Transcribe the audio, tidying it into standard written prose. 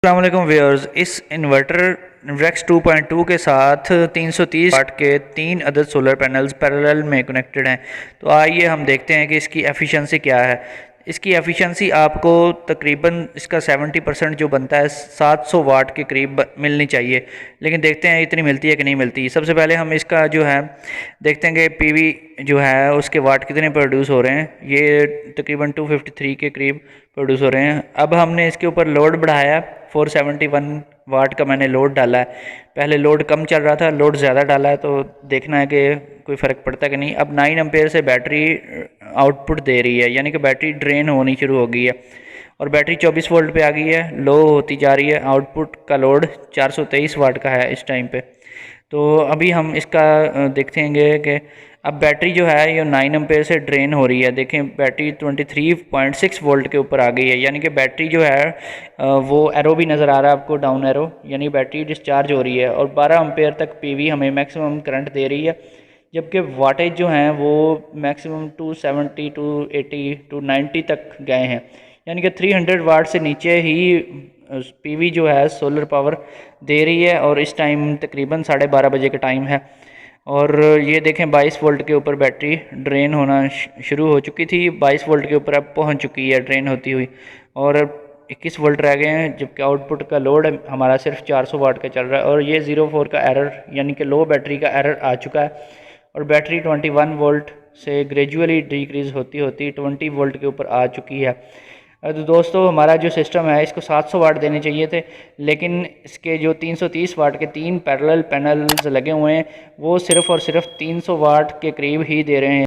अस्सलामुअलैकुम व्यूअर्स। इस inverter racks 2.2 के साथ 330 वाट के 3 अदद सोलर पैनल्स पैरेलल में कनेक्टेड हैं। तो आइए हम देखते हैं कि इसकी एफिशिएंसी क्या है। इसकी एफिशिएंसी आपको तकरीबन इसका 70% जो बनता है 700 वाट के करीब मिलनी चाहिए, लेकिन देखते हैं इतनी मिलती है कि नहीं मिलती। सबसे पहले हम इसका जो है देखते हैं कि पीवी जो है उसके वाट कितने प्रोड्यूस हो रहे हैं। ये तकरीबन 253 के करीब प्रोड्यूस हो रहे हैं। अब हमने इसके ऊपर लोड बढ़ाया, 471 वाट का मैंने लोड डाला है। पहले लोड कम चल रहा था, लोड ज़्यादा डाला है तो देखना है कि कोई फ़र्क पड़ता है कि नहीं। अब 9 एम्पेयर से बैटरी आउटपुट दे रही है, यानी कि बैटरी ड्रेन होनी शुरू हो गई है और बैटरी 24 वोल्ट पे आ गई है, लो होती जा रही है। आउटपुट का लोड 423 वाट का है इस टाइम पे। तो अभी हम इसका देखेंगे कि अब बैटरी जो है ये 9 एम्पेयर से ड्रेन हो रही है। देखें बैटरी 23.6 वोल्ट के ऊपर आ गई है, यानी कि बैटरी जो है वो एरो भी नज़र आ रहा है आपको, डाउन एरो, यानी बैटरी डिस्चार्ज हो रही है और 12 एम्पेयर तक पीवी हमें मैक्सिमम करंट दे रही है। जबकि वाटेज जो हैं वो मैक्सिमम 270 280 290 तक गए हैं, यानी कि 300 वाट से नीचे ही पीवी जो है सोलर पावर दे रही है। और इस टाइम तकरीबन 12:30 बजे का टाइम है और ये देखें 22 वोल्ट के ऊपर बैटरी ड्रेन होना शुरू हो चुकी थी। 22 वोल्ट के ऊपर अब पहुंच चुकी है ड्रेन होती हुई और 21 वोल्ट रह गए हैं, जबकि आउटपुट का लोड हमारा सिर्फ 400 वाट का चल रहा है। और ये 04 का एरर, यानी कि लो बैटरी का एरर आ चुका है और बैटरी 21 वोल्ट से ग्रेजुअली डिक्रीज़ होती होती 20 वोल्ट के ऊपर आ चुकी है। तो दोस्तों हमारा जो सिस्टम है इसको 700 वाट देने चाहिए थे, लेकिन इसके जो 330 वाट के 3 पैरेलल पैनल्स लगे हुए हैं वो सिर्फ़ और सिर्फ 300 वाट के करीब ही दे रहे हैं।